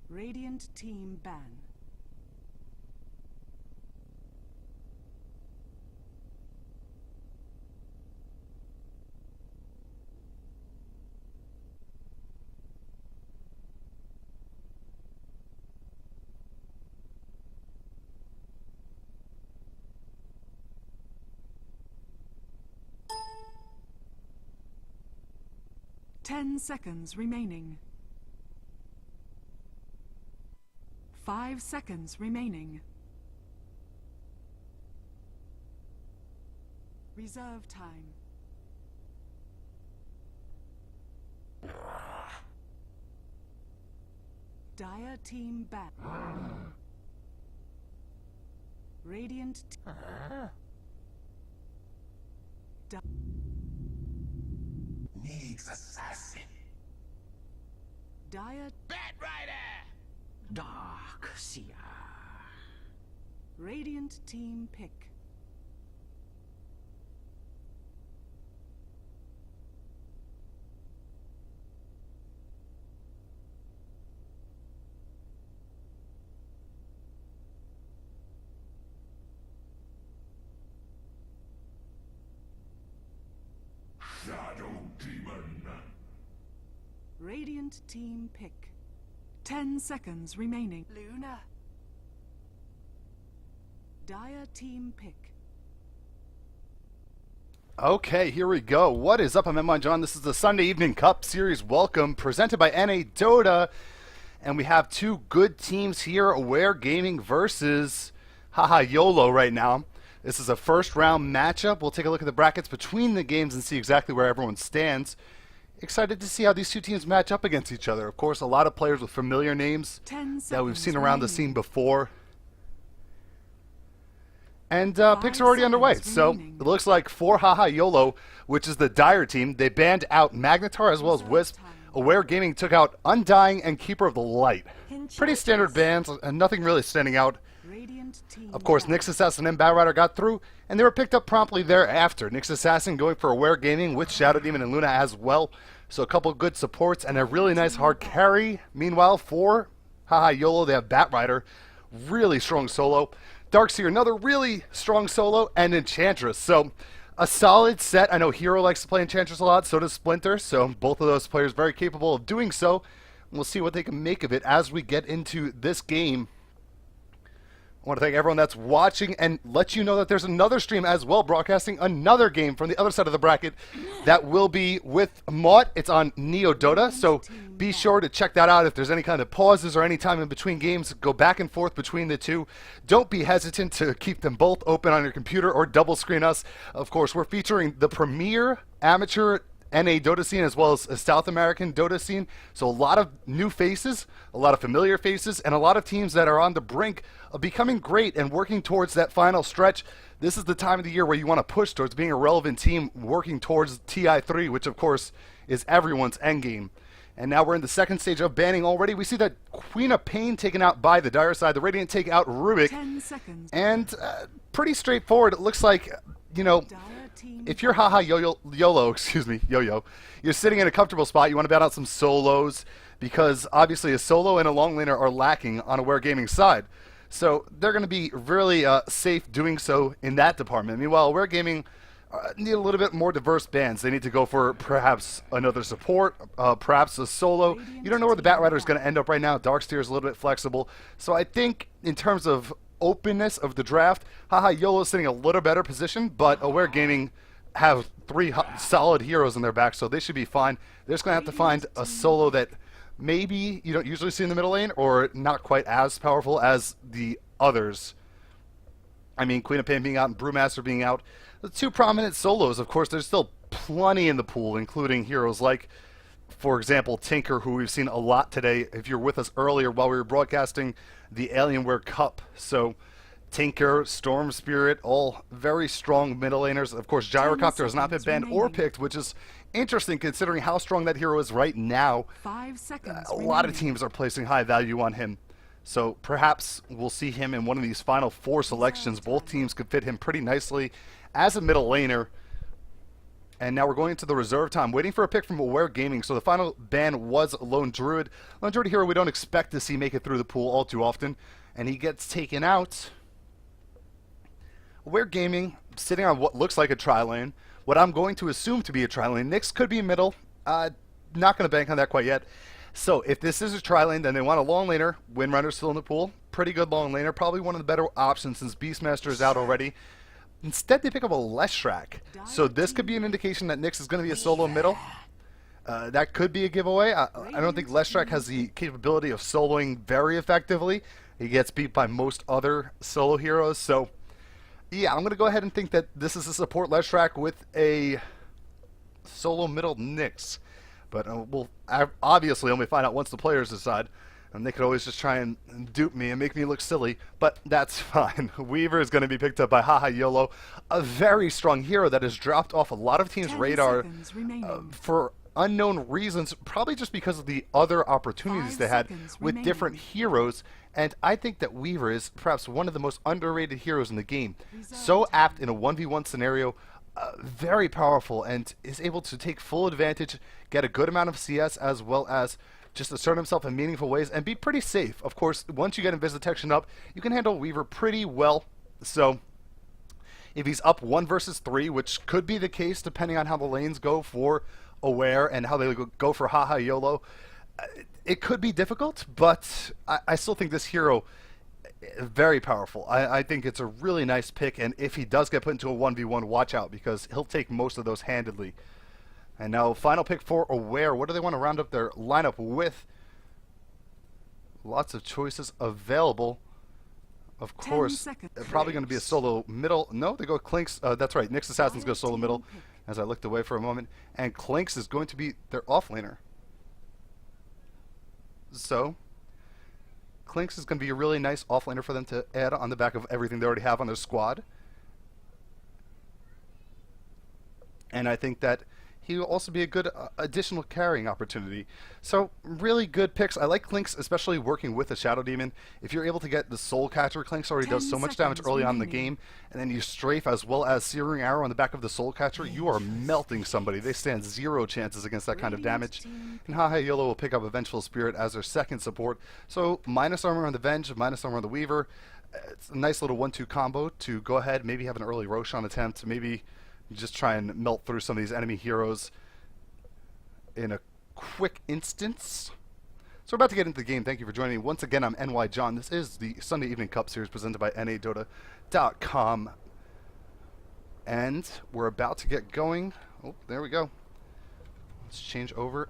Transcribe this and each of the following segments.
Radiant team ban. Ten seconds remaining. 5 seconds remaining. Reserve time. Dire team back. Radiant Needs assassin. Dire Batrider! Dark Seer. Radiant team pick. Shadow Demon. Radiant team pick. 10 seconds remaining. Luna. Dire team pick. Okay, here we go. What is up? I'm NYJohn. This is the Sunday Evening Cup Series Welcome presented by NADota. And we have two good teams here, Aware Gaming versus HahaYolo right now. This is a first round matchup. We'll take a look at the brackets between the games and see exactly where everyone stands. Excited to see how these two teams match up against each other. Of course, a lot of players with familiar names that we've seen around the scene before. And picks are already underway. So it looks like for HahaYolo, which is the Dire team, they banned out Magnetar as well as Wisp. Aware Gaming took out Undying and Keeper of the Light. Pretty standard bans and nothing really standing out. Of course, Nyx Assassin and Batrider got through, and they were picked up promptly thereafter. Nyx Assassin going for Aware Gaming with Shadow Demon and Luna as well. So a couple good supports and a really nice hard carry. Meanwhile, for HahaYolo, they have Batrider. Really strong solo. Darkseer, another really strong solo, and Enchantress. So a solid set. I know Hero likes to play Enchantress a lot, so does Splinter. So both of those players very capable of doing so. We'll see what they can make of it as we get into this game. I want to thank everyone that's watching and let you know that there's another stream as well, broadcasting another game from the other side of the bracket that will be with Maud. It's on NYJohn, so be sure to check that out. If there's any kind of pauses or any time in between games, go back and forth between the two. Don't be hesitant to keep them both open on your computer or double screen us. Of course, we're featuring the premier amateur NADota scene as well as a South American Dota scene. So a lot of new faces, a lot of familiar faces, and a lot of teams that are on the brink of becoming great and working towards that final stretch. This is the time of the year where you want to push towards being a relevant team working towards TI3, which of course is everyone's endgame. And now we're in the second stage of banning already. We see that Queen of Pain taken out by the Dire side. The Radiant take out Rubik. 10 seconds. And pretty straightforward. It looks like, you know, if you're HahaYolo, excuse me, Yo-Yo, you're sitting in a comfortable spot, you want to bat out some solos, because obviously a solo and a long laner are lacking on Aware Gaming's side. So they're going to be really safe doing so in that department. Meanwhile, Aware Gaming need a little bit more diverse bans. They need to go for perhaps another support, perhaps a solo. You don't know where the Batrider is going to end up right now. Darkseer is a little bit flexible. So I think in terms of openness of the draft, HahaYolo is sitting a little better position, but Aware Gaming have three solid heroes in their back, so they should be fine. They're just going to have to find a solo that maybe you don't usually see in the middle lane, or not quite as powerful as the others. I mean, Queen of Pain being out and Brewmaster being out. The two prominent solos, of course, there's still plenty in the pool, including heroes like, for example, Tinker, who we've seen a lot today. If you're with us earlier while we were broadcasting the Alienware Cup. So Tinker, Storm Spirit, all very strong middle laners. Of course, Gyrocopter has not been banned or picked, which is interesting considering how strong that hero is right now. 5 seconds. A lot of teams are placing high value on him. So perhaps we'll see him in one of these final 4 selections. Both teams could fit him pretty nicely as a middle laner. And now we're going into the reserve time, waiting for a pick from Aware Gaming. So the final ban was Lone Druid. Lone Druid hero we don't expect to see make it through the pool all too often. And he gets taken out. Aware Gaming sitting on what looks like a tri-lane. What I'm going to assume to be a tri-lane. Nyx could be middle. Not going to bank on that quite yet. So if this is a tri-lane, then they want a long laner. Windrunner's still in the pool. Pretty good long laner. Probably one of the better options since Beastmaster is out already. Instead, they pick up a Leshrac. So this could be an indication that Nyx is going to be a solo middle. That could be a giveaway. I don't think Leshrac has the capability of soloing very effectively. He gets beat by most other solo heroes. So, yeah, I'm going to go ahead and think that this is a support Leshrac with a solo middle Nyx. But we'll obviously only find out once the players decide. And they could always just try and dupe me and make me look silly, but that's fine. Weaver is going to be picked up by HahaYolo, a very strong hero that has dropped off a lot of teams' radar for unknown reasons, probably just because of the other opportunities they had with different heroes. And I think that Weaver is perhaps one of the most underrated heroes in the game. So apt in a 1v1 scenario, very powerful, and is able to take full advantage, get a good amount of CS, as well as just assert himself in meaningful ways and be pretty safe. Of course, once you get Invis Detection up, you can handle Weaver pretty well. So if he's up 1 versus 3, which could be the case depending on how the lanes go for Aware and how they go for HahaYolo, it could be difficult, but I still think this hero very powerful. I think it's a really nice pick, and if he does get put into a 1v1, watch out, because he'll take most of those handedly. And now, final pick for Aware. What do they want to round up their lineup with? Lots of choices available. Of course, probably going to be a solo middle. No, they go Clinks. That's right, Nyx Assassin's go solo middle, as I looked away for a moment. And Clinks is going to be their offlaner. So, Clinks is going to be a really nice offlaner for them to add on the back of everything they already have on their squad. And I think that he will also be a good additional carrying opportunity. So, really good picks. I like Clinks, especially working with a Shadow Demon. If you're able to get the Soul Catcher, Clinks already does so much damage early on in the game, and then you strafe as well as Searing Arrow on the back of the Soul Catcher, you are melting somebody. They stand 0 chances against that kind of damage. And HahaYolo will pick up a Vengeful Spirit as their second support. So, minus armor on the Venge, minus armor on the Weaver. It's a nice little 1-2 combo to go ahead, maybe have an early Roshan attempt, maybe you just try and melt through some of these enemy heroes in a quick instance. So we're about to get into the game. Thank you for joining me. Once again, I'm NYJohn. This is the Sunday Evening Cup Series presented by NADota.com. And we're about to get going. Oh, there we go. Let's change over.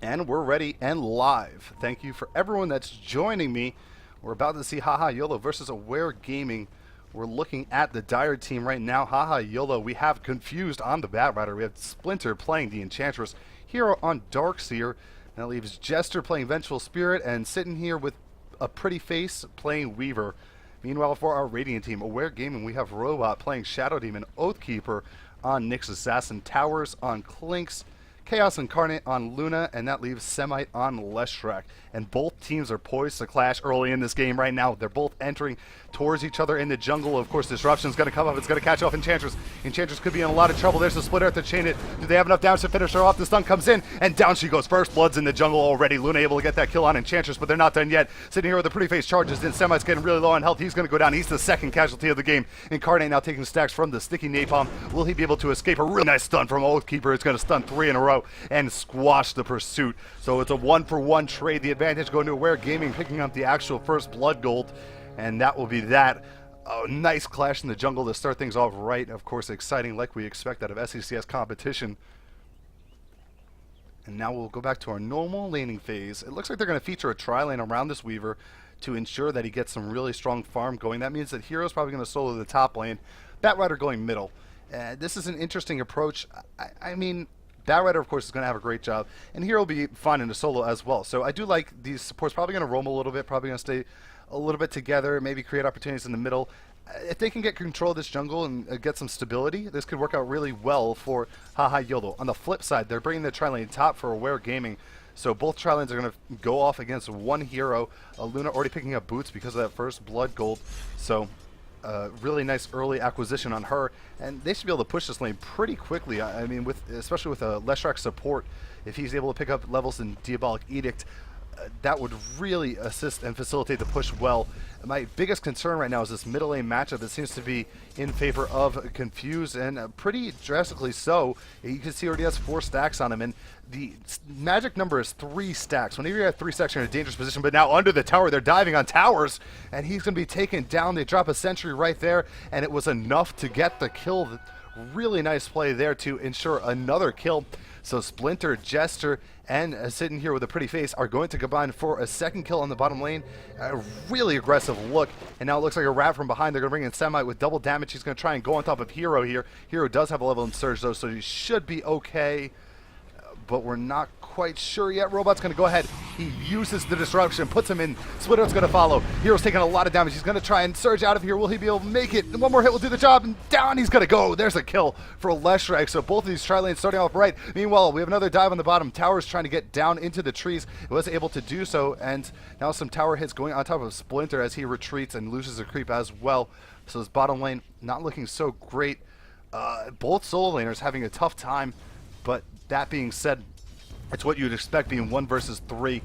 And we're ready and live. Thank you for everyone that's joining me. We're about to see HahaYolo versus Aware Gaming. We're looking at the Dire team right now. HahaYolo, we have Confused on the Batrider. We have Splinter playing the Enchantress. Hero on Darkseer. That leaves Jester playing Vengeful Spirit, and sitting here with a pretty face playing Weaver. Meanwhile, for our Radiant team, Aware Gaming, we have Robot playing Shadow Demon, Oathkeeper on Nyx Assassin, Towers on Clinks, Chaos Incarnate on Luna, and that leaves Semite on Leshrac. And both teams are poised to clash early in this game right now. They're both entering towards each other in the jungle. Of course, Disruption's going to come up. It's going to catch off Enchantress. Enchantress could be in a lot of trouble. There's a Split Earth to chain it. Do they have enough damage to finish her off? The stun comes in, and down she goes. First Blood's in the jungle already. Luna able to get that kill on Enchantress, but they're not done yet. Sitting here with the pretty face charges in. Semite's getting really low on health. He's going to go down. He's the second casualty of the game. Incarnate now taking stacks from the sticky napalm. Will he be able to escape? A really nice stun from Oathkeeper. It's going to stun 3 in a row and squash the pursuit. So it's a 1-for-1 trade. The advantage going to Aware Gaming, picking up the actual first blood gold, and that will be that. A nice clash in the jungle to start things off right. Of course, exciting like we expect out of SECS competition. And now we'll go back to our normal laning phase. It looks like they're going to feature a tri-lane around this Weaver to ensure that he gets some really strong farm going. That means that Hero's probably going to solo the top lane. Batrider going middle. This is an interesting approach. I mean, Batrider, of course, is going to have a great job, and Hero will be fine in a solo as well. So I do like these supports. Probably going to roam a little bit, probably going to stay a little bit together, maybe create opportunities in the middle. If they can get control of this jungle and get some stability, this could work out really well for HahaYolo. On the flip side, they're bringing the tri-lane top for Aware Gaming. So both tri-lanes are going to go off against one hero. Luna already picking up boots because of that first blood gold. So really nice early acquisition on her, and they should be able to push this lane pretty quickly. I mean, especially with Leshrac support, if he's able to pick up levels in Diabolic Edict, that would really assist and facilitate the push well. My biggest concern right now is this middle lane matchup that seems to be in favor of Confused, and pretty drastically so. You can see he already has 4 stacks on him, and the magic number is 3 stacks. Whenever you have 3 stacks, you're in a dangerous position, but now under the tower, they're diving on towers, and he's going to be taken down. They drop a sentry right there, and it was enough to get the kill. Really nice play there to ensure another kill. So Splinter, Jester, and sitting here with a pretty face are going to combine for a second kill on the bottom lane. A really aggressive look, and now it looks like a wrap from behind. They're going to bring in Semite with double damage. He's going to try and go on top of Hero here. Hero does have a level in Surge, though, so he should be okay, but we're not quite sure yet. Robot's going to go ahead. He uses the disruption, puts him in. Splitter's going to follow. Hero's taking a lot of damage. He's going to try and surge out of here. Will he be able to make it? One more hit will do the job, and down he's going to go. There's a kill for Leshrac. So both of these tri-lanes starting off right. Meanwhile, we have another dive on the bottom. Tower's trying to get down into the trees. He was able to do so, and now some tower hits going on top of Splinter as he retreats and loses a creep as well. So his bottom lane not looking so great. Both solo laners having a tough time, but that being said, it's what you'd expect being 1 versus 3.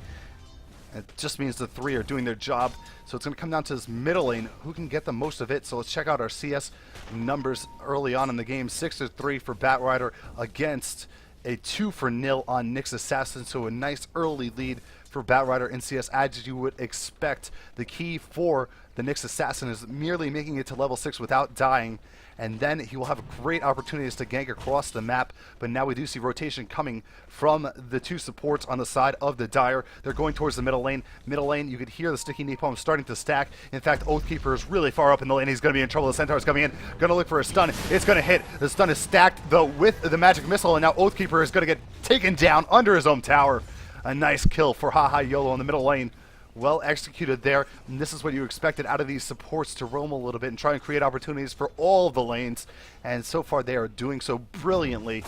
It just means the 3 are doing their job. So it's going to come down to this middle lane. Who can get the most of it? So let's check out our CS numbers early on in the game. 6-3 for Batrider against a 2-0 on Nyx Assassin. So a nice early lead for Batrider in CS, as you would expect. The key for the Nyx Assassin is merely making it to level 6 without dying, and then he will have great opportunities to gank across the map. But now we do see rotation coming from the 2 supports on the side of the Dire. They're going towards the middle lane. Middle lane, you could hear the sticky napalm starting to stack. In fact, Oathkeeper is really far up in the lane. He's going to be in trouble. The Centaur's coming in, going to look for a stun. It's going to hit. The stun is stacked, though, with the magic missile, and now Oathkeeper is going to get taken down under his own tower. A nice kill for HahaYolo in the middle lane. Well executed there, and this is what you expected out of these supports, to roam a little bit and try and create opportunities for all of the lanes, and so far they are doing so brilliantly.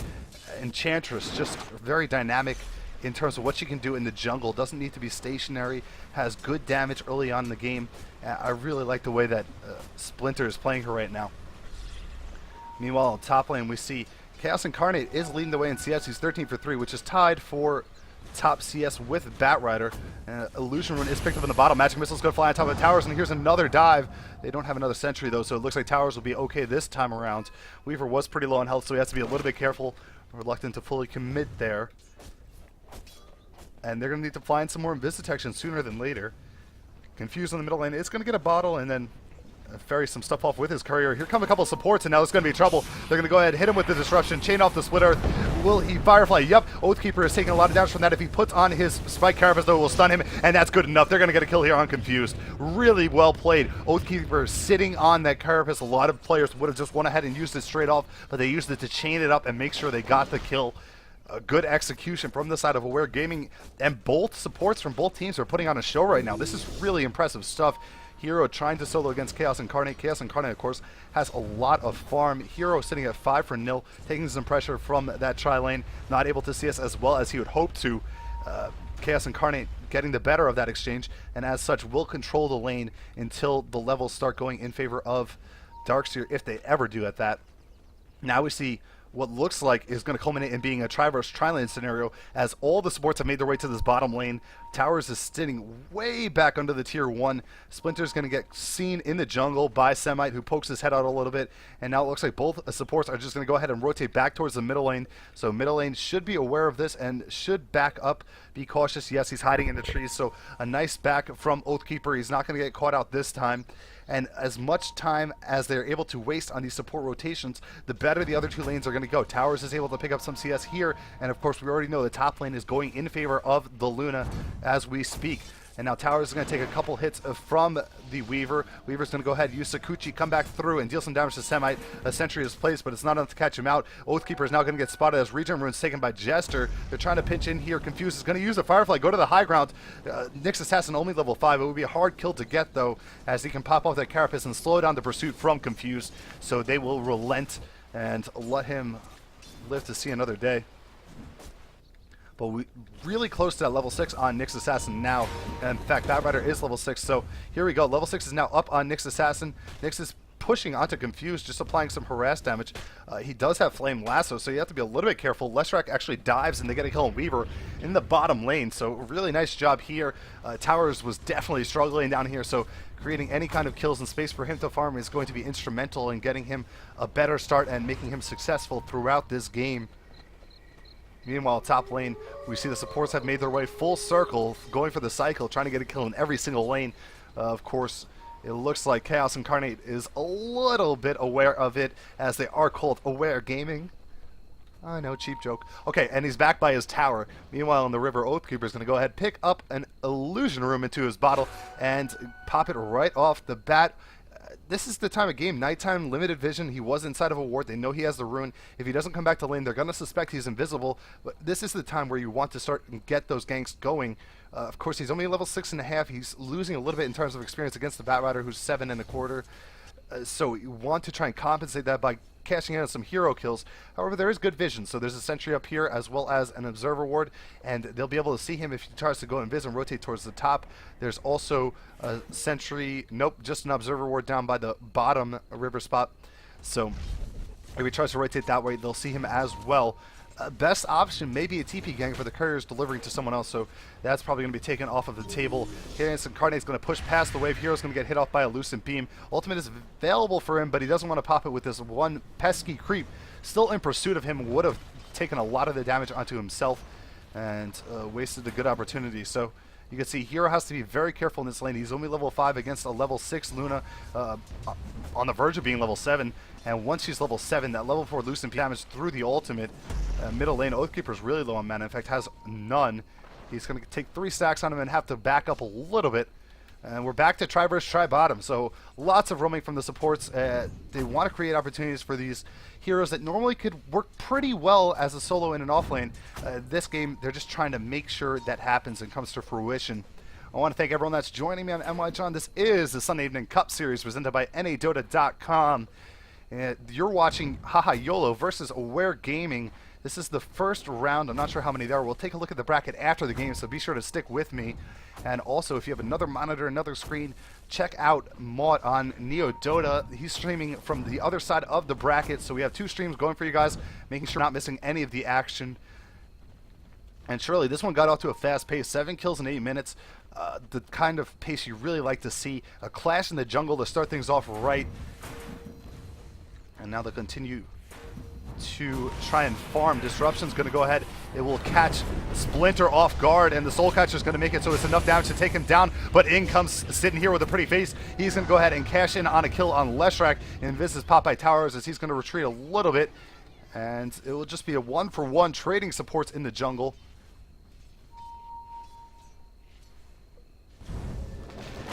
Enchantress, just very dynamic in terms of what she can do in the jungle. Doesn't need to be stationary, has good damage early on in the game. I really like the way that Splinter is playing her right now. Meanwhile, on top lane we see Chaos Incarnate is leading the way in CS. He's 13 for 3, which is tied for top CS with Batrider. Illusion Rune is picked up in the bottom. Magic Missile's going to fly on top of the towers, and here's another dive. They don't have another sentry, though, so it looks like towers will be okay this time around. Weaver was pretty low on health, so he has to be a little bit careful. Reluctant to fully commit there. And they're going to need to fly in some more Invis Detection sooner than later. Confused on the middle lane. It's going to get a bottle and then ferry some stuff off with his courier. Here come a couple supports, and now it's going to be trouble. They're going to go ahead and hit him with the disruption, chain off the Split Earth. Will he Firefly? Yep. Oathkeeper is taking a lot of damage from that. If he puts on his Spike Carapace, though, it will stun him, and that's good enough. They're going to get a kill here on Confused. Really well played. Oathkeeper sitting on that Carapace. A lot of players would have just went ahead and used it straight off, but they used it to chain it up and make sure they got the kill. A good execution from the side of Aware Gaming, and both supports from both teams are putting on a show right now. This is really impressive stuff. Hero trying to solo against Chaos Incarnate. Chaos Incarnate, of course, has a lot of farm. Hero sitting at 5-0, taking some pressure from that tri-lane. Not able to see us as well as he would hope to. Chaos Incarnate getting the better of that exchange, and as such will control the lane until the levels start going in favor of Darkseer, if they ever do at that. Now we see what looks like is going to culminate in being a tri-verse tri-lane scenario, as all the supports have made their way to this bottom lane. Towers is sitting way back under the tier 1. Splinter's going to get seen in the jungle by Semite, who pokes his head out a little bit, and now it looks like both supports are just going to go ahead and rotate back towards the middle lane. So middle lane should be aware of this and should back up. Be cautious. Yes, he's hiding in the trees, so a nice back from Oathkeeper. He's not going to get caught out this time. And as much time as they're able to waste on these support rotations, the better the other 2 lanes are going to go. Towers is able to pick up some CS here, and of course we already know the top lane is going in favor of the Luna as we speak. And now Towers is going to take a couple hits from the Weaver. Weaver's going to go ahead, use Sakuchi, come back through, and deal some damage to Semite. A sentry is placed, but it's not enough to catch him out. Oathkeeper is now going to get spotted as Regen Rune's taken by Jester. They're trying to pinch in here. Confused is going to use a Firefly, go to the high ground. Nyx Assassin only level 5. It would be a hard kill to get, though, as he can pop off that Carapace and slow down the pursuit from Confused. So they will relent and let him live to see another day. But we really close to that level 6 on Nyx Assassin now. In fact, Bat Rider is level 6, so here we go. Level 6 is now up on Nyx Assassin. Nyx is pushing onto Confused, just applying some harass damage. He does have Flame Lasso, so you have to be a little bit careful. Leshrac actually dives, and they get a kill on Weaver in the bottom lane, so really nice job here. Towers was definitely struggling down here, so creating any kind of kills and space for him to farm is going to be instrumental in getting him a better start and making him successful throughout this game. Meanwhile, top lane, we see the supports have made their way full circle, going for the cycle, trying to get a kill in every single lane. Of course, it looks like Chaos Incarnate is a little bit aware of it, as they are called Aware Gaming. I know, cheap joke. Okay, and he's back by his tower. Meanwhile, in the river, Oathkeeper is going to go ahead, pick up an illusion room into his bottle, and pop it right off the bat. This is the time of game, nighttime, limited vision. He was inside of a ward. They know he has the rune. If he doesn't come back to lane, they're going to suspect he's invisible. But this is the time where you want to start and get those ganks going. Of course, he's only level 6.5. He's losing a little bit in terms of experience against the Bat Rider, who's 7.25. So you want to try and compensate that by cashing in on some hero kills. However, there is good vision, so there's a sentry up here as well as an observer ward, and they'll be able to see him if he tries to go invis and rotate towards the top. There's also a sentry, nope, just an observer ward down by the bottom river spot. So if he tries to rotate that way, they'll see him as well. Best option may be a TP gang for the couriers delivering to someone else, so that's probably going to be taken off of the table. Chaos Incarnate's going to push past the wave. Hero's going to get hit off by a Lucent Beam. Ultimate is available for him, but he doesn't want to pop it with this one pesky creep. Still in pursuit of him, would have taken a lot of the damage onto himself and wasted a good opportunity. So you can see Hero has to be very careful in this lane. He's only level 5 against a level 6 Luna on the verge of being level 7. And once she's level 7, that level 4 Lucent damage through the ultimate. Middle lane, Oathkeeper's really low on mana. In fact, has none. He's going to take 3 stacks on him and have to back up a little bit. And we're back to try versus try bottom. So lots of roaming from the supports. They want to create opportunities for these heroes that normally could work pretty well as a solo in an off lane. This game, they're just trying to make sure that happens and comes to fruition. I want to thank everyone that's joining me on NYJohn. This is the Sunday Evening Cup Series presented by NADota.com. You're watching HahaYolo versus Aware Gaming. This is the first round. I'm not sure how many there are. We'll take a look at the bracket after the game, so be sure to stick with me. And also, if you have another monitor, another screen, check out Maud on NYJohn. He's streaming from the other side of the bracket, so we have 2 streams going for you guys, making sure you're not missing any of the action. And surely, this one got off to a fast pace, 7 kills in 8 minutes. The kind of pace you really like to see. A clash in the jungle to start things off right. And now they'll continue to try and farm. Disruption's going to go ahead. It will catch Splinter off guard, and the Soul Catcher's going to make it so it's enough damage to take him down. But in comes sitting here with a pretty face. He's going to go ahead and cash in on a kill on Leshrac. And this is Popeye Towers as he's going to retreat a little bit. And it will just be a 1-for-1 trading supports in the jungle.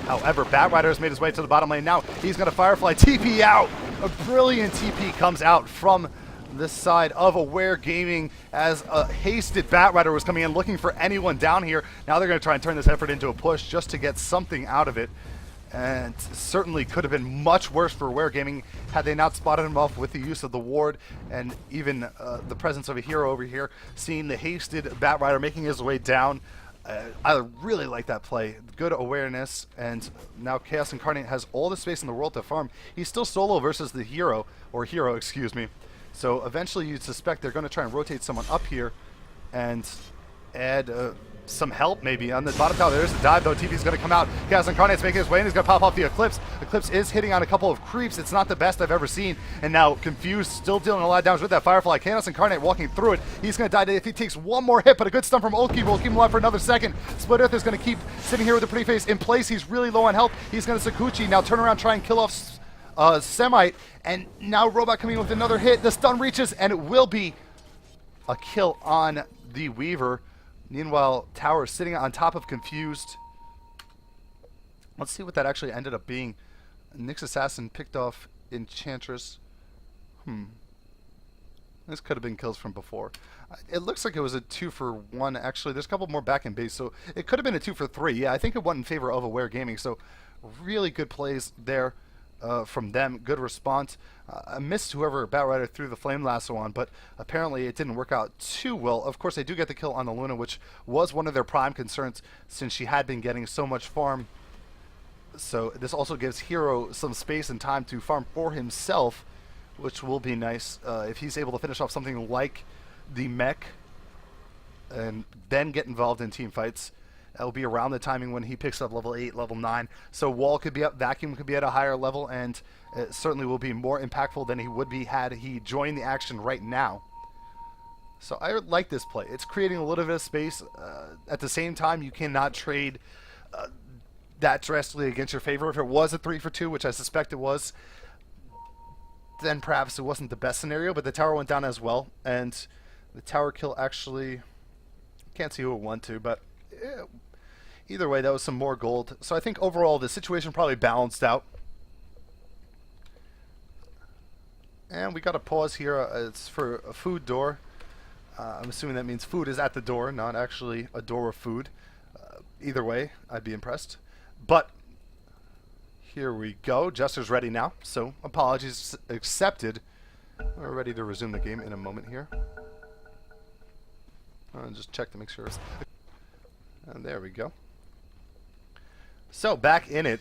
However, Bat Rider has made his way to the bottom lane. Now he's going to Firefly TP out. A brilliant TP comes out from this side of Aware Gaming as a hasted Bat Rider was coming in looking for anyone down here. Now they're going to try and turn this effort into a push just to get something out of it. And certainly could have been much worse for Aware Gaming had they not spotted him off with the use of the ward and even the presence of a hero over here. Seeing the hasted Bat Rider making his way down. I really like that play. Good awareness, and now Chaos Incarnate has all the space in the world to farm. He's still solo versus the hero, excuse me. So eventually you'd suspect they're going to try and rotate someone up here and add some help maybe. On the bottom tower, there's a dive though. TP's going to come out. Chaos Incarnate's making his way, and he's going to pop off the Eclipse. Eclipse is hitting on a couple of creeps. It's not the best I've ever seen. And now Confused, still dealing a lot of damage with that Firefly. Chaos Incarnate walking through it. He's going to die if he takes one more hit, but a good stun from Oathkeeper will keep him alive for another second. Split Earth is going to keep sitting here with a pretty face in place. He's really low on health. He's going to Sakuchi. Now turn around, try and kill off Semite. And now Robot coming in with another hit. The stun reaches, and it will be a kill on the Weaver. Meanwhile, Tower sitting on top of Confused. Let's see what that actually ended up being. Nyx Assassin picked off Enchantress. This could have been kills from before. It looks like it was a 2-for-1. Actually, there's a couple more back in base, so it could have been a 2-for-3. Yeah, I think it went in favor of Aware Gaming, so really good plays there. from them. Good response. I missed whoever Batrider threw the flame lasso on, but apparently it didn't work out too well. Of course, they do get the kill on the Luna, which was one of their prime concerns since she had been getting so much farm. So this also gives Hero some space and time to farm for himself, which will be nice if he's able to finish off something like the mech and then get involved in team fights. That'll be around the timing when he picks up level 8, level 9. So Wall could be up, Vacuum could be at a higher level, and it certainly will be more impactful than he would be had he joined the action right now. So I like this play. It's creating a little bit of space. At the same time, you cannot trade that drastically against your favor. If it was a 3 for 2, which I suspect it was, then perhaps it wasn't the best scenario, but the tower went down as well, and the tower kill actually, can't see who it went to, but either way, that was some more gold. So I think overall the situation probably balanced out. And we got a pause here. It's for a food door. I'm assuming that means food is at the door, not actually a door of food. Either way, I'd be impressed. But here we go. Jester's ready now, so apologies accepted. We're ready to resume the game in a moment here. Just check to make sure. And there we go. So back in it.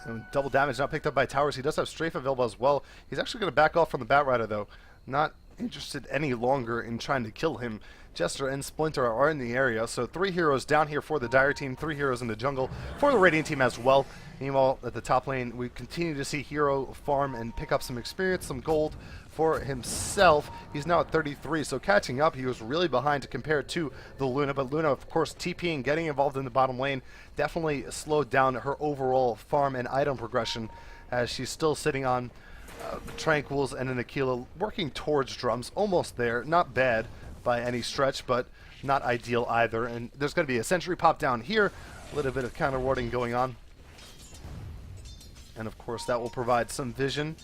And double damage not picked up by towers. He does have strafe available as well. He's actually going to back off from the Batrider though. Not interested any longer in trying to kill him. Jester and Splinter are in the area, so 3 heroes down here for the Dire team, 3 heroes in the jungle for the Radiant team as well. Meanwhile, at the top lane, we continue to see Hero farm and pick up some experience, some gold for himself. He's now at 33, so catching up. He was really behind to compare to the Luna, but Luna, of course, TPing, getting involved in the bottom lane, definitely slowed down her overall farm and item progression, as she's still sitting on Tranquils and an Aquila, working towards drums, almost there. Not bad by any stretch, but not ideal either. And there's going to be a sentry pop down here, a little bit of counter warding going on, and of course that will provide some vision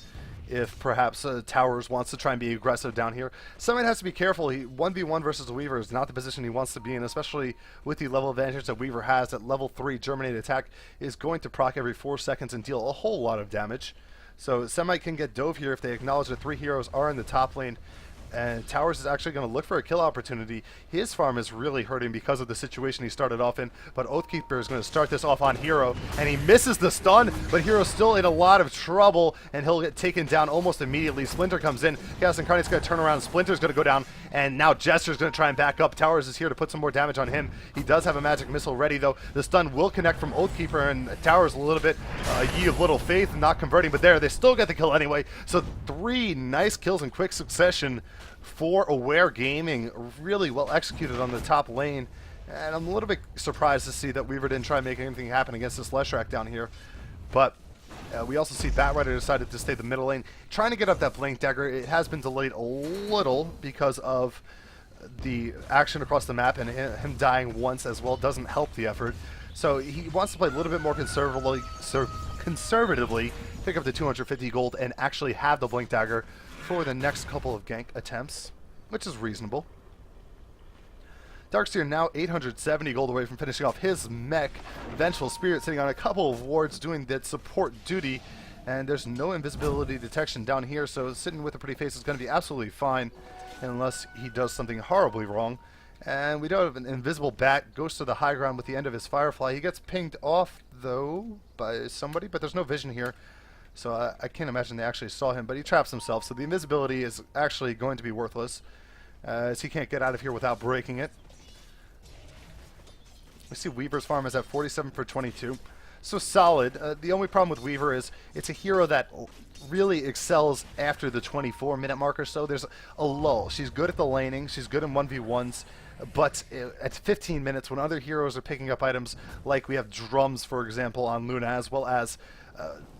if perhaps Towers wants to try and be aggressive down here. Someone has to be careful. 1v1 versus the Weaver is not the position he wants to be in, especially with the level advantage that Weaver has. At level 3, Germinate Attack is going to proc every 4 seconds and deal a whole lot of damage. So Semite can get dove here if they acknowledge that 3 heroes are in the top lane. And Towers is actually going to look for a kill opportunity. His farm is really hurting because of the situation he started off in, but Oathkeeper is going to start this off on Hero, and he misses the stun, but Hero's still in a lot of trouble, and he'll get taken down almost immediately. Splinter comes in, Chaos Incarnate's going to turn around, Splinter's going to go down, and now Jester's going to try and back up. Towers is here to put some more damage on him. He does have a magic missile ready, though. The stun will connect from Oathkeeper, and Towers a little bit ye of little faith, not converting, but there, they still get the kill anyway. So 3 nice kills in quick succession for Aware Gaming, really well executed on the top lane, and I'm a little bit surprised to see that Weaver didn't try and make anything happen against this Leshrac down here, but we also see Batrider decided to stay the middle lane, trying to get up that Blink Dagger. It has been delayed a little because of the action across the map, and him dying once as well doesn't help the effort, so he wants to play a little bit more conservatively, pick up the 250 gold, and actually have the Blink Dagger for the next couple of gank attempts, which is reasonable. Darkseer now 870 gold away from finishing off his mech. Vengeful Spirit sitting on a couple of wards doing that support duty, and there's no invisibility detection down here, so sitting with a pretty face is going to be absolutely fine unless he does something horribly wrong. And we do have an invisible bat, goes to the high ground with the end of his Firefly. He gets pinged off though by somebody, but there's no vision here. So I can't imagine they actually saw him, but he traps himself, so the invisibility is actually going to be worthless, as he can't get out of here without breaking it. We see Weaver's farm is at 47 for 22, so solid. The only problem with Weaver is it's a hero that really excels after the 24-minute mark or so. There's a lull. She's good at the laning, she's good in 1v1s, but at 15 minutes when other heroes are picking up items, like we have drums, for example, on Luna, as well as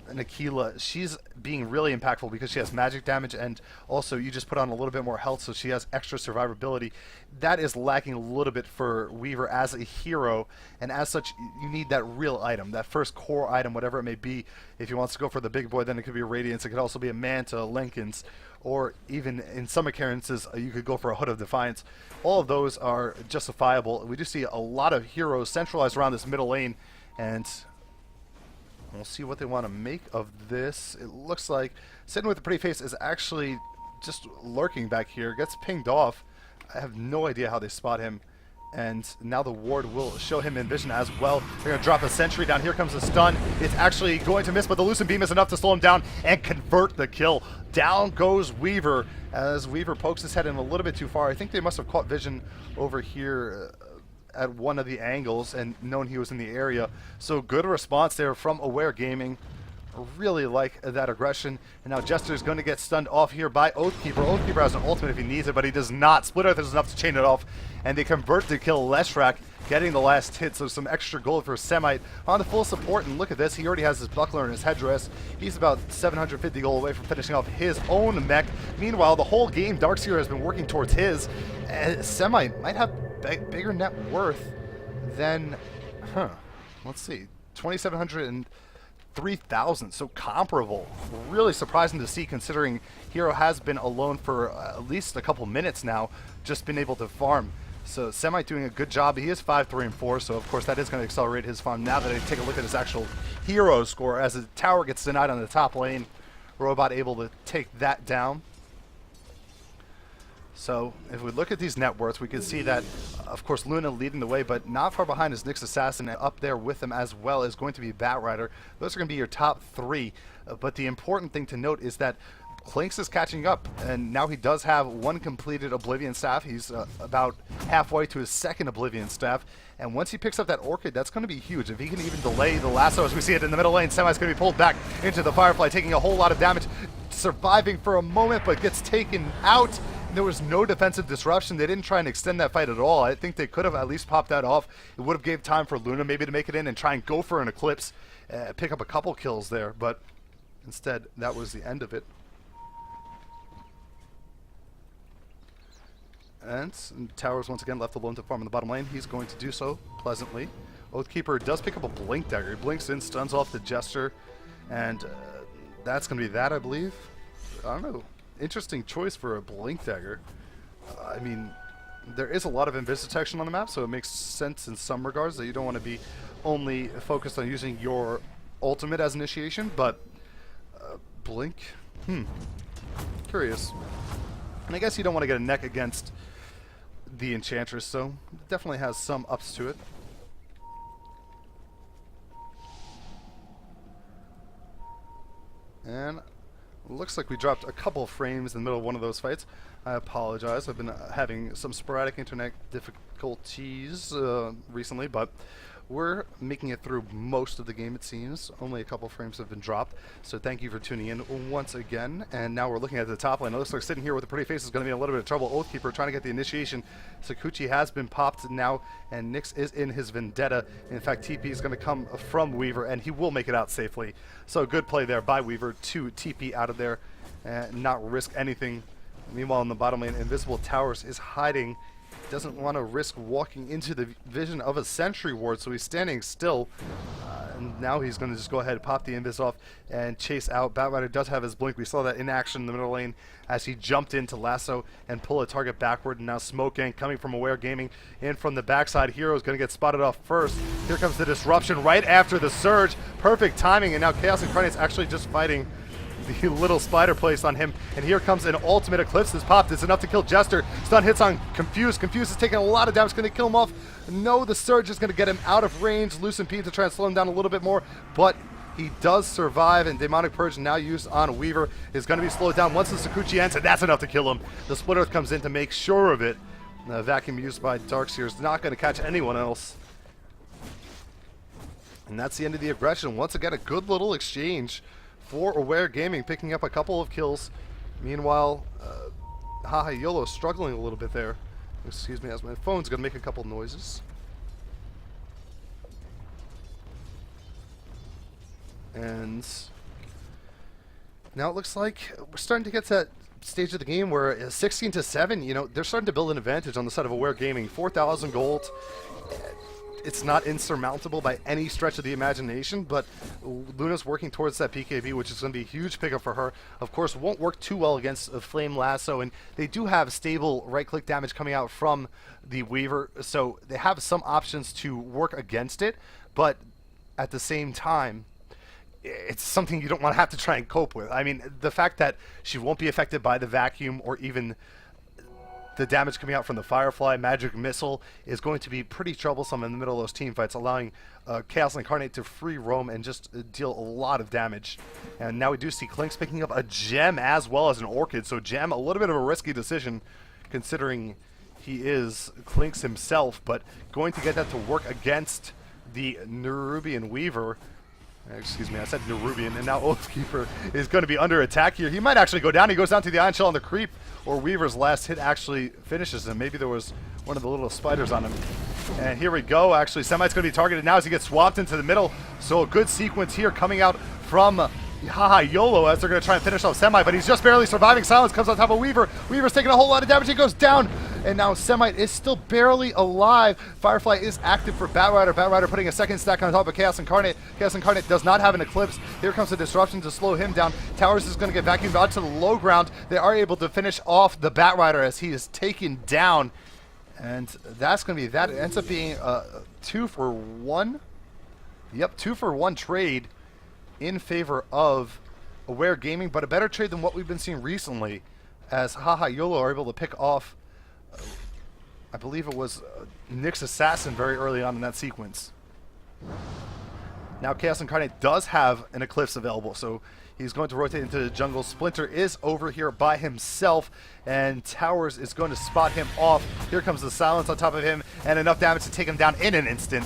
an Aquila, she's being really impactful because she has magic damage, and also you just put on a little bit more health, so she has extra survivability. That is lacking a little bit for Weaver as a hero, and as such, you need that real item, that first core item, whatever it may be. If he wants to go for the big boy, then it could be a Radiance, it could also be a Manta, Lincoln's, or even in some occurrences, you could go for a Hood of Defiance. All of those are justifiable. We do see a lot of heroes centralized around this middle lane, and We'll see what they want to make of this. It looks like Sitting with a Pretty Face is actually just lurking back here. Gets pinged off. I have no idea how they spot him. And now the ward will show him in vision as well. They're going to drop a sentry down. Here comes a stun. It's actually going to miss, but the Lucent Beam is enough to slow him down and convert the kill. Down goes Weaver as Weaver pokes his head in a little bit too far. I think they must have caught vision over here at one of the angles and known he was in the area. So good response there from Aware Gaming. Really like that aggression. And now Jester's going to get stunned off here by Oathkeeper. Oathkeeper has an ultimate if he needs it, but he does not. Split Earth is enough to chain it off, and they convert to kill Leshrac, getting the last hit. So some extra gold for Semite on the full support. And look at this, he already has his buckler and his headdress. He's about 750 gold away from finishing off his own mech. Meanwhile, the whole game, Darkseer has been working towards his. Semite might have bigger net worth than, let's see, 2,700 and 3,000, so comparable. Really surprising to see, considering Hero has been alone for at least a couple minutes now, just been able to farm. So Semite doing a good job. He is 5, 3, and 4, so of course that is going to accelerate his farm. Now that I take a look at his actual hero score, as the tower gets denied on the top lane, Robot able to take that down. So if we look at these net worths, we can see that, of course, Luna leading the way, but not far behind is Nyx Assassin, and up there with them as well is going to be Batrider. Those are going to be your top 3. But the important thing to note is that Clinks is catching up, and now he does have 1 completed Oblivion Staff. He's about halfway to his 2nd Oblivion Staff. And once he picks up that Orchid, that's going to be huge. If he can even delay the lasso, as we see it in the middle lane, Semi's going to be pulled back into the Firefly, taking a whole lot of damage, surviving for a moment, but gets taken out. There was no defensive disruption. They didn't try and extend that fight at all. I think they could have at least popped that off. It would have gave time for Luna maybe to make it in and try and go for an Eclipse, pick up a couple kills there, but instead that was the end of it. And Towers once again left alone to farm in the bottom lane. He's going to do so pleasantly. Oathkeeper does pick up a Blink Dagger. He blinks in, stuns off the Jester, and that's going to be that, I believe. I don't know. Interesting choice for a Blink Dagger. I mean, there is a lot of invis detection on the map, so it makes sense in some regards that you don't want to be only focused on using your ultimate as initiation, but Blink? Curious. And I guess you don't want to get a neck against the Enchantress, so it definitely has some ups to it. And looks like we dropped a couple frames in the middle of one of those fights. I apologize. I've been having some sporadic internet difficulties recently, but we're making it through most of the game, it seems. Only a couple frames have been dropped, so thank you for tuning in once again. And now we're looking at the top lane. It looks like Sitting Here with a Pretty Face is going to be in a little bit of trouble. Oathkeeper trying to get the initiation. Sakuchi has been popped now, and Nyx is in his Vendetta. In fact, TP is going to come from Weaver, and he will make it out safely. So good play there by Weaver to TP out of there and not risk anything. Meanwhile, in the bottom lane, Invisible Towers is hiding. Doesn't want to risk walking into the vision of a sentry ward, so he's standing still. And now he's going to just go ahead and pop the invis off and chase out. Batrider does have his blink. We saw that in action in the middle lane as he jumped into lasso and pull a target backward. And now Smoke Gang coming from Aware Gaming in from the backside. Hero's going to get spotted off first. Here comes the disruption right after the surge. Perfect timing, and now Chaos Incarnate's actually just fighting the little spider placed on him, and here comes an ultimate Eclipse is popped. It's enough to kill Jester. Stun hits on Confuse. Confuse is taking a lot of damage. Going to kill him off. No, the surge is going to get him out of range. Lucent Beam to try and slow him down a little bit more, but he does survive, and Demonic Purge now used on Weaver is going to be slowed down once the Sakuchi ends, and that's enough to kill him. The Split Earth comes in to make sure of it. The vacuum used by Darkseer is not going to catch anyone else. And that's the end of the aggression. Once again, a good little exchange for Aware Gaming, picking up a couple of kills. Meanwhile, HahaYolo struggling a little bit there. Excuse me, as my phone's going to make a couple noises. And now it looks like we're starting to get to that stage of the game where 16-7, you know, they're starting to build an advantage on the side of Aware Gaming. 4,000 gold. It's not insurmountable by any stretch of the imagination, but Luna's working towards that PKB, which is going to be a huge pickup for her. Of course, won't work too well against a Flame Lasso, and they do have stable right-click damage coming out from the Weaver, so they have some options to work against it, but at the same time, it's something you don't want to have to try and cope with. I mean, the fact that she won't be affected by the vacuum or even the damage coming out from the Firefly Magic Missile is going to be pretty troublesome in the middle of those team fights, allowing Chaos Incarnate to free roam and just deal a lot of damage. And now we do see Clinks picking up a gem as well as an Orchid, so gem, a little bit of a risky decision considering he is Clinks himself, but going to get that to work against the Nerubian Weaver. Excuse me, I said Nerubian, and now Oathkeeper is going to be under attack here. He might actually go down. He goes down to the Ion Shell on the creep, or Weaver's last hit actually finishes him. Maybe there was one of the little spiders on him. And here we go. Actually, Semite's going to be targeted now as he gets swapped into the middle. So a good sequence here coming out from HahaYolo as they're going to try and finish off Semite, but he's just barely surviving. Silence comes on top of Weaver. Weaver's taking a whole lot of damage. He goes down. And now Semite is still barely alive. Firefly is active for Batrider. Batrider putting a second stack on top of Chaos Incarnate. Chaos Incarnate does not have an Eclipse. Here comes the disruption to slow him down. Towers is going to get vacuumed out to the low ground. They are able to finish off the Batrider as he is taken down. And that's going to be that. It ends up being a 2-for-1. Yep, 2-for-1 trade in favor of Aware Gaming, but a better trade than what we've been seeing recently as HahaYolo are able to pick off I believe it was Nyx Assassin very early on in that sequence. Now Chaos Incarnate does have an Eclipse available, so he's going to rotate into the jungle. Splinter is over here by himself, and Towers is going to spot him off. Here comes the Silence on top of him, and enough damage to take him down in an instant.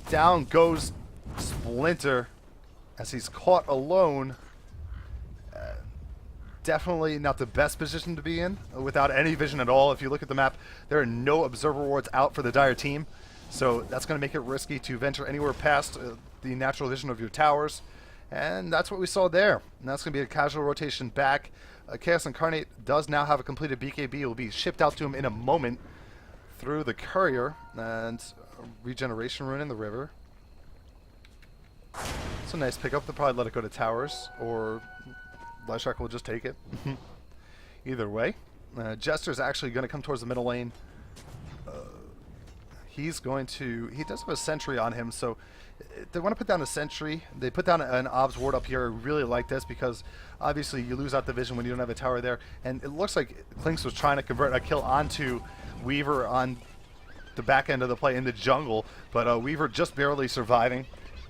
Down goes Splinter as he's caught alone. Definitely not the best position to be in without any vision at all. If you look at the map, there are no observer wards out for the Dire team, so that's going to make it risky to venture anywhere past the natural vision of your towers, and that's what we saw there. And that's going to be a casual rotation back. Chaos Incarnate does now have a completed BKB. It will be shipped out to him in a moment through the courier, and a regeneration rune in the river. It's a nice pickup. They'll probably let it go to towers, or Lyshark will just take it. Either way. Jester's actually going to come towards the middle lane. He's going to... He does have a sentry on him, so they want to put down a sentry. They put down an obs ward up here. I really like this because obviously you lose out the vision when you don't have a tower there. And it looks like Clinks was trying to convert a kill onto Weaver on the back end of the play in the jungle, but Weaver just barely surviving.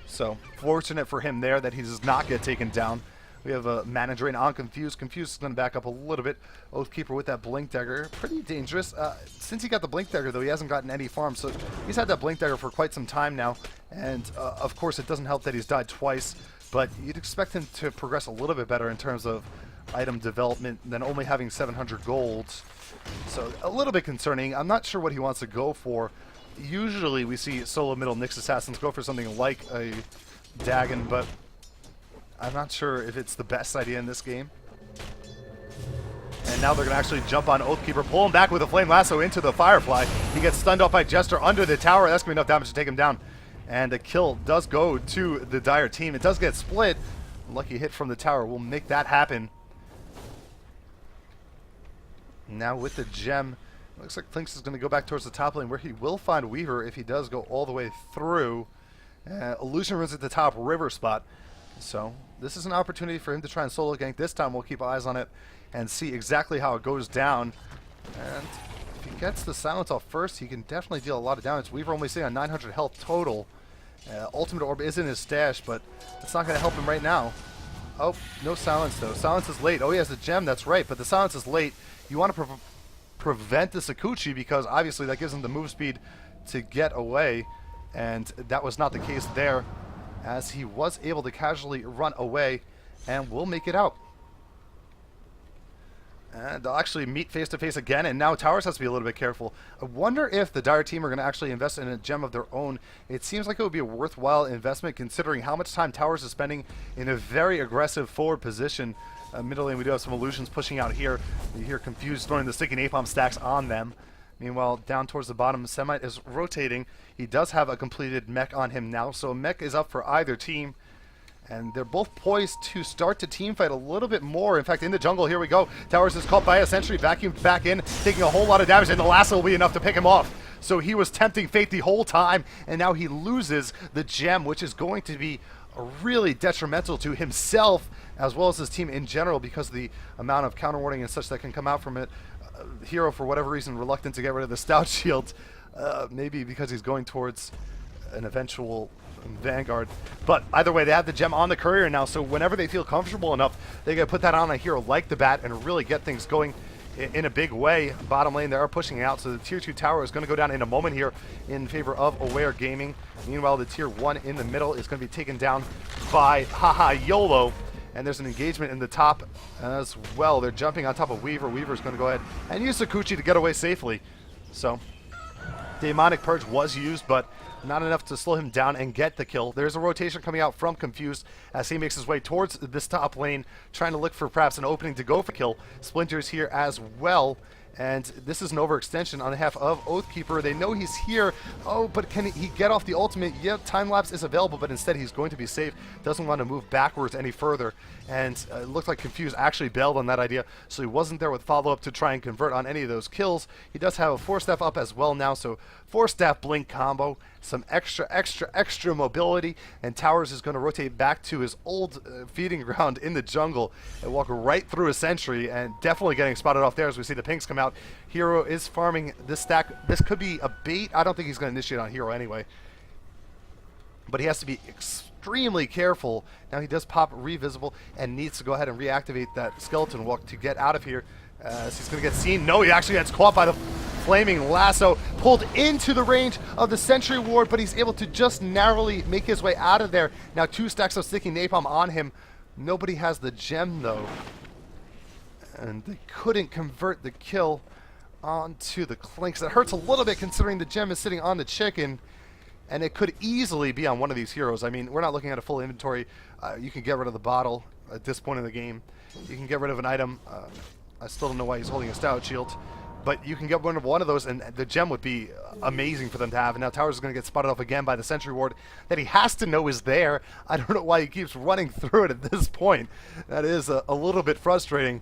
So fortunate for him there that he does not get taken down. We have a Mana Drain on Confused. Confused is going to back up a little bit. Oathkeeper with that Blink Dagger. Pretty dangerous. Since he got the Blink Dagger, though, he hasn't gotten any farm. So he's had that Blink Dagger for quite some time now. And, of course, it doesn't help that he's died twice. But you'd expect him to progress a little bit better in terms of item development than only having 700 gold. So a little bit concerning. I'm not sure what he wants to go for. Usually we see solo middle Nyx Assassins go for something like a Dagon, but I'm not sure if it's the best idea in this game. And now they're going to actually jump on Oathkeeper, pull him back with a Flame Lasso into the Firefly. He gets stunned off by Jester under the tower. That's going to be enough damage to take him down. And a kill does go to the Dire team. It does get split. Lucky hit from the tower will make that happen. Now with the gem, looks like Clinks is going to go back towards the top lane where he will find Weaver if he does go all the way through. Illusion runs at the top river spot. So this is an opportunity for him to try and solo gank. This time we'll keep eyes on it and see exactly how it goes down. And if he gets the Silence off first, he can definitely deal a lot of damage. Weaver only sitting on 900 health total. Ultimate Orb is in his stash, but it's not going to help him right now. Oh, no Silence though. Silence is late. Oh, he has a gem, that's right, but the Silence is late. You want to prevent the Sakuchi because obviously that gives him the move speed to get away, and that was not the case there, as he was able to casually run away and will make it out. And they'll actually meet face to face again, and now Towers has to be a little bit careful. I wonder if the Dire team are going to actually invest in a gem of their own. It seems like it would be a worthwhile investment considering how much time Towers is spending in a very aggressive forward position. Middle lane, we do have some illusions pushing out here. You hear Confused throwing the sticky napalm stacks on them. Meanwhile, down towards the bottom, Semite is rotating. He does have a completed mech on him now, so a mech is up for either team. And they're both poised to start to teamfight a little bit more. In fact, in the jungle, here we go. Towers is caught by a sentry, vacuumed back in, taking a whole lot of damage, and the lasso will be enough to pick him off. So he was tempting fate the whole time, and now he loses the gem, which is going to be really detrimental to himself as well as his team in general because of the amount of counter warding and such that can come out from it. Hero, for whatever reason, reluctant to get rid of the stout shield, maybe because he's going towards an eventual Vanguard. But either way, they have the gem on the courier now, so whenever they feel comfortable enough, they can put that on a hero like the Bat and really get things going in a big way. Bottom lane, they are pushing out, so the tier 2 tower is going to go down in a moment here in favor of Aware Gaming. Meanwhile, the tier 1 in the middle is going to be taken down by HahaYolo, and there's an engagement in the top as well. They're jumping on top of Weaver. Weaver's going to go ahead and use Sakuchi to get away safely. So, Demonic Purge was used, but not enough to slow him down and get the kill. There's a rotation coming out from Confused as he makes his way towards this top lane, trying to look for perhaps an opening to go for kill. Splinter's here as well, and this is an overextension on behalf of Oathkeeper. They know he's here. Oh, but can he get off the ultimate? Yep, time lapse is available, but instead he's going to be safe. Doesn't want to move backwards any further, and it looked like Confused actually bailed on that idea, so he wasn't there with follow-up to try and convert on any of those kills. He does have a 4-staff up as well now, so 4-staff blink combo, some extra mobility, and Towers is going to rotate back to his old feeding ground in the jungle and walk right through a sentry, and definitely getting spotted off there as we see the pinks come out. Hero is farming this stack. This could be a bait. I don't think he's going to initiate on Hero anyway, but he has to be extremely careful. Now he does pop Revisible and needs to go ahead and reactivate that skeleton walk to get out of here. He's going to get seen. No, he actually gets caught by the flaming lasso, pulled into the range of the sentry ward, but he's able to just narrowly make his way out of there. Now 2 stacks of sticky napalm on him. Nobody has the gem though, and they couldn't convert the kill onto the Clinks. That hurts a little bit considering the gem is sitting on the chicken, and it could easily be on one of these heroes. I mean, we're not looking at a full inventory. You can get rid of the bottle at this point in the game. You can get rid of an item. I still don't know why he's holding a stout shield, but you can get rid of one of those, and the gem would be amazing for them to have. And now Towers is going to get spotted off again by the sentry ward that he has to know is there. I don't know why he keeps running through it at this point. That is a little bit frustrating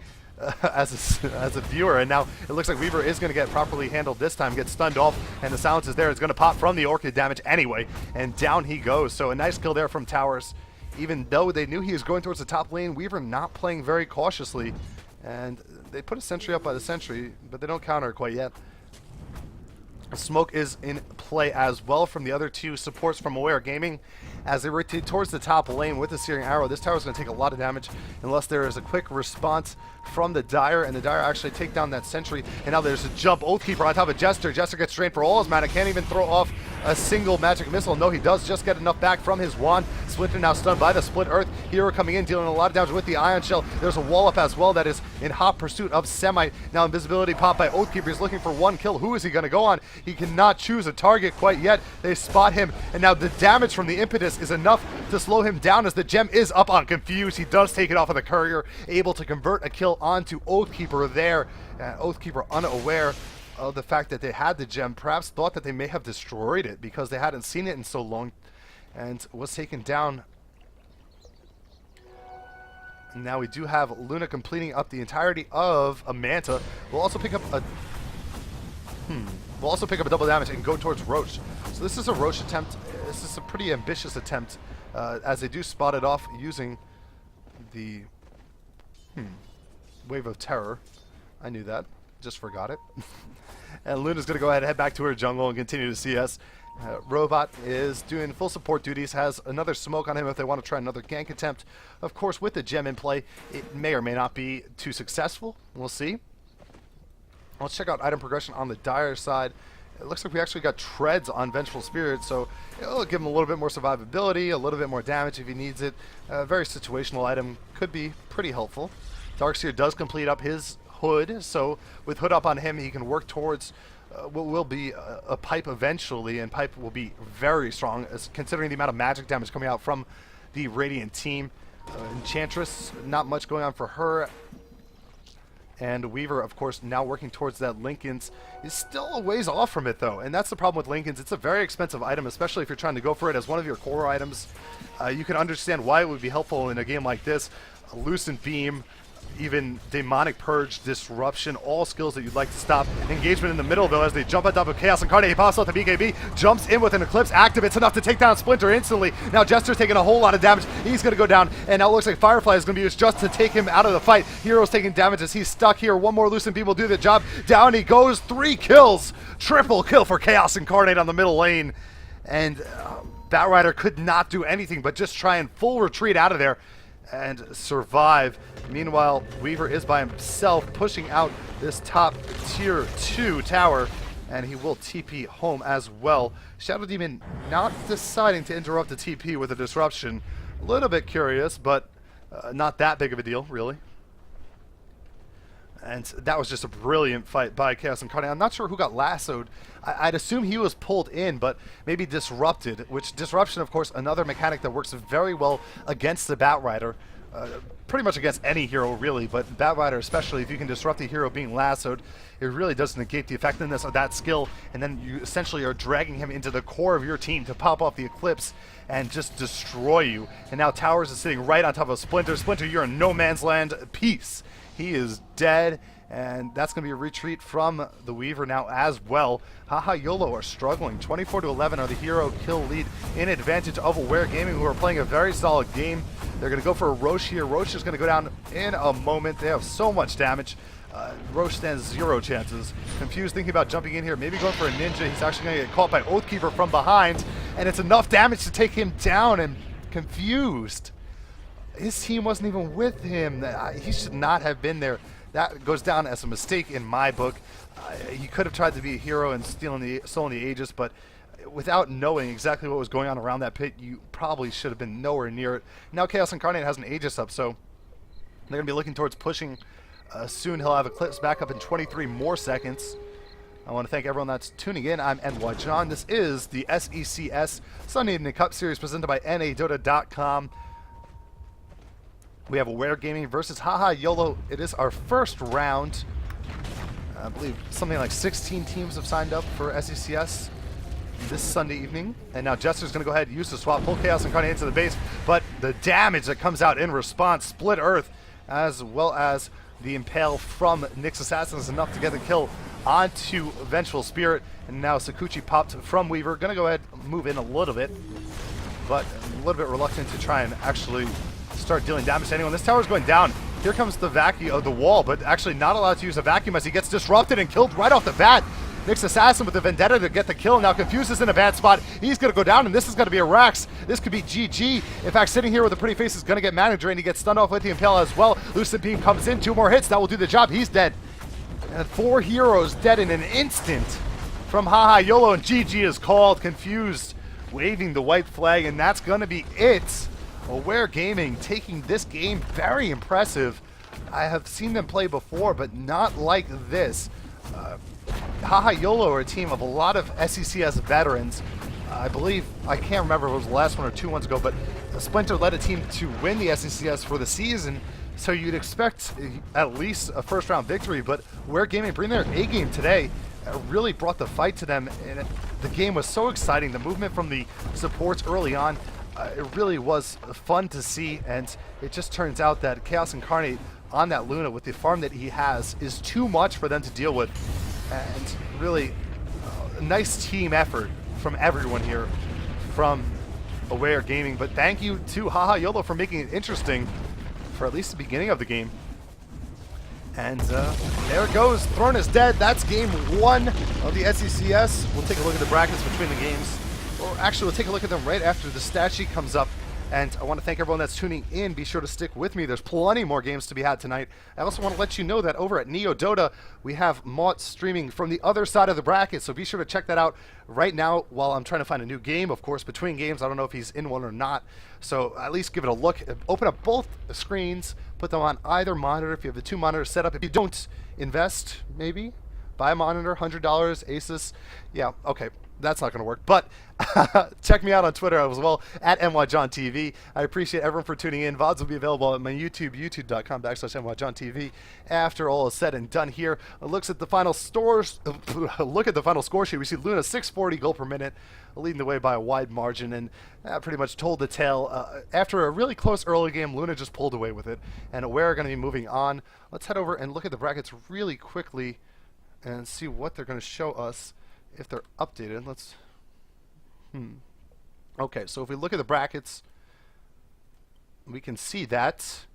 as a viewer. And now it looks like Weaver is going to get properly handled this time, get stunned off, and the silence is there. It's going to pop from the Orchid damage anyway, and down he goes. So a nice kill there from Towers. Even though they knew he was going towards the top lane, Weaver not playing very cautiously. And they put a sentry up by the sentry, but they don't counter it quite yet. Smoke is in play as well from the other 2 supports from Aware Gaming as they rotate towards the top lane with the Searing Arrow. This tower is going to take a lot of damage unless there is a quick response from the Dire, and the Dire actually take down that sentry. And now there's a jump Oathkeeper on top of Jester. Jester gets drained for all his mana, can't even throw off a single magic missile. No, he does just get enough back from his wand. Splinter now stunned by the Split Earth. Hero coming in, dealing a lot of damage with the Ion Shell. There's a wall up as well that is in hot pursuit of Semite. Now invisibility pop by Oathkeeper. He's looking for one kill. Who is he going to go on? He cannot choose a target quite yet. They spot him, and now the damage from the impetus is enough to slow him down as the gem is up on Confused. He does take it off of the courier, able to convert a kill onto Oathkeeper there. Oathkeeper unaware of the fact that they had the gem, perhaps thought that they may have destroyed it because they hadn't seen it in so long, and was taken down. And now we do have Luna completing up the entirety of a Manta. We'll also pick up a double damage and go towards Roche. So this is a Roche attempt. This is a pretty ambitious attempt, as they do spot it off using the Wave of Terror. I knew that, just forgot it. And Luna's going to go ahead and head back to her jungle and continue to CS. Robot is doing full support duties, has another smoke on him if they want to try another gank attempt. Of course, with the gem in play, it may or may not be too successful. We'll see. Let's check out item progression on the Dire side. It looks like we actually got treads on Vengeful Spirit, so it'll give him a little bit more survivability, a little bit more damage if he needs it. A very situational item, could be pretty helpful. Darkseer does complete up his Hood, so with Hood up on him, he can work towards what will be a Pipe eventually, and Pipe will be very strong, as considering the amount of magic damage coming out from the Radiant team. Enchantress, not much going on for her. And Weaver, of course, now working towards that Linken's, is still a ways off from it, though. And that's the problem with Linken's. It's a very expensive item, especially if you're trying to go for it as one of your core items. You can understand why it would be helpful in a game like this. A Lucent Beam, even Demonic Purge, Disruption, all skills that you'd like to stop. Engagement in the middle, though, as they jump on top of Chaos Incarnate. He pops out the BKB, jumps in with an Eclipse, activates enough to take down Splinter instantly. Now Jester's taking a whole lot of damage. He's going to go down, and now it looks like Firefly is going to be used just to take him out of the fight. Hero's taking damage as he's stuck here. One more Lucent Beam will do the job. Down he goes, 3 kills. Triple kill for Chaos Incarnate on the middle lane. And Batrider could not do anything but just try and full retreat out of there and survive. Meanwhile, Weaver is by himself pushing out this top tier 2 tower, and he will TP home as well. Shadow Demon not deciding to interrupt the TP with a disruption. A little bit curious, but not that big of a deal, really. And that was just a brilliant fight by Chaos Incarnate. I'm not sure who got lassoed. I'd assume he was pulled in, but maybe disrupted, which disruption, of course, another mechanic that works very well against the Batrider. Pretty much against any hero, really, but Batrider especially, if you can disrupt the hero being lassoed, it really does negate the effectiveness of that skill, and then you essentially are dragging him into the core of your team to pop off the Eclipse and just destroy you. And now Towers is sitting right on top of Splinter. Splinter, you're in no man's land. Peace. He is dead, and that's going to be a retreat from the Weaver now as well. HahaYolo are struggling. 24-11 are the hero kill lead in advantage of Aware Gaming, who are playing a very solid game. They're going to go for a Roche here. Roche is going to go down in a moment. They have so much damage. Roche stands 0 chances. Confused, thinking about jumping in here, maybe going for a Ninja. He's actually going to get caught by Oathkeeper from behind, and it's enough damage to take him down. And Confused, his team wasn't even with him. He should not have been there. That goes down as a mistake in my book. He could have tried to be a hero and stolen the Aegis, but without knowing exactly what was going on around that pit, you probably should have been nowhere near it. Now Chaos Incarnate has an Aegis up, so they're going to be looking towards pushing. Soon he'll have Eclipse back up in 23 more seconds. I want to thank everyone that's tuning in. I'm NYJohn. This is the SECS Sunday Evening Cup Series presented by NADota.com. We have Aware Gaming versus HahaYolo. It is our first round. I believe something like 16 teams have signed up for SECS this Sunday evening. And now Jester's going to go ahead and use the swap, pull Chaos Incarnate into the base. But the damage that comes out in response, Split Earth, as well as the Impale from Nyx Assassin is enough to get the kill onto Vengeful Spirit. And now Sakuchi popped from Weaver. Going to go ahead and move in a little bit, but a little bit reluctant to try and actually start dealing damage to anyone. This tower's going down. Here comes the vacuum of the wall, but actually not allowed to use a vacuum as he gets disrupted and killed right off the bat. Nyx Assassin with the Vendetta to get the kill. Now Confused is in a bad spot. He's going to go down, and this is going to be a Rax. This could be GG. In fact, sitting here with a pretty face is going to get Mana Drain. He gets stunned off with the Impale as well. Lucent Beam comes in. 2 more hits. That will do the job. He's dead. And 4 heroes dead in an instant from HahaYolo, and GG is called. Confused waving the white flag, and that's going to be it. Aware Gaming taking this game very impressive. I have seen them play before, but not like this. HahaYolo are a team of a lot of SECS veterans. I believe, I can't remember if it was the last one or 2 ones ago, but Splinter led a team to win the SECS for the season, so you'd expect at least a first round victory, but Aware Gaming bring their A game today. Really brought the fight to them, and the game was so exciting. The movement from the supports early on, it really was fun to see, and it just turns out that Chaos Incarnate on that Luna with the farm that he has is too much for them to deal with. And really a nice team effort from everyone here from Aware Gaming. But thank you to HahaYolo for making it interesting for at least the beginning of the game. And there it goes. Throne is dead. That's game 1 of the SECS. We'll take a look at the brackets between the games. Or actually, we'll take a look at them right after the stat sheet comes up. And I want to thank everyone that's tuning in. Be sure to stick with me. There's plenty more games to be had tonight. I also want to let you know that over at NYJohn, we have Maut streaming from the other side of the bracket. So be sure to check that out right now while I'm trying to find a new game. Of course, between games, I don't know if he's in one or not. So at least give it a look. Open up both screens. Put them on either monitor if you have the 2 monitors set up. If you don't, invest, maybe. Buy a monitor, $100, Asus. Yeah, okay. That's not going to work. But check me out on Twitter as well, at NYJohnTV. I appreciate everyone for tuning in. VODs will be available at my YouTube, youtube.com/NYJohnTV. After all is said and done here, look at the final score sheet. We see Luna 640 gold per minute, leading the way by a wide margin, and that pretty much told the tale. After a really close early game, Luna just pulled away with it, and we're going to be moving on. Let's head over and look at the brackets really quickly and see what they're going to show us. If they're updated, let's... Okay, so if we look at the brackets, we can see that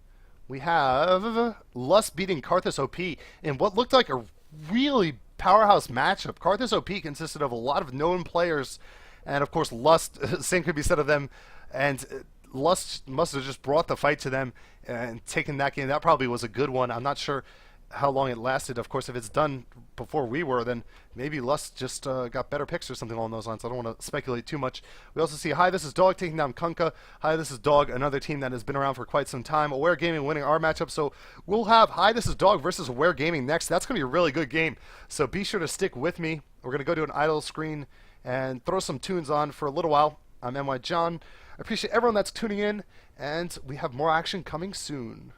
we have Lust beating Karthus OP in what looked like a really powerhouse matchup. Karthus OP consisted of a lot of known players, and of course Lust, same could be said of them, and Lust must have just brought the fight to them and taken that game. That probably was a good one. I'm not sure how long it lasted. Of course, if it's done before we were, then maybe Lust just got better picks or something along those lines. I don't want to speculate too much. We also see Hi, This Is Dog taking down Kunkka. Hi, This Is Dog, another team that has been around for quite some time. Aware Gaming winning our matchup. So we'll have Hi, This Is Dog versus Aware Gaming next. That's going to be a really good game. So be sure to stick with me. We're going to go to an idle screen and throw some tunes on for a little while. I'm NYJohn. I appreciate everyone that's tuning in, and we have more action coming soon.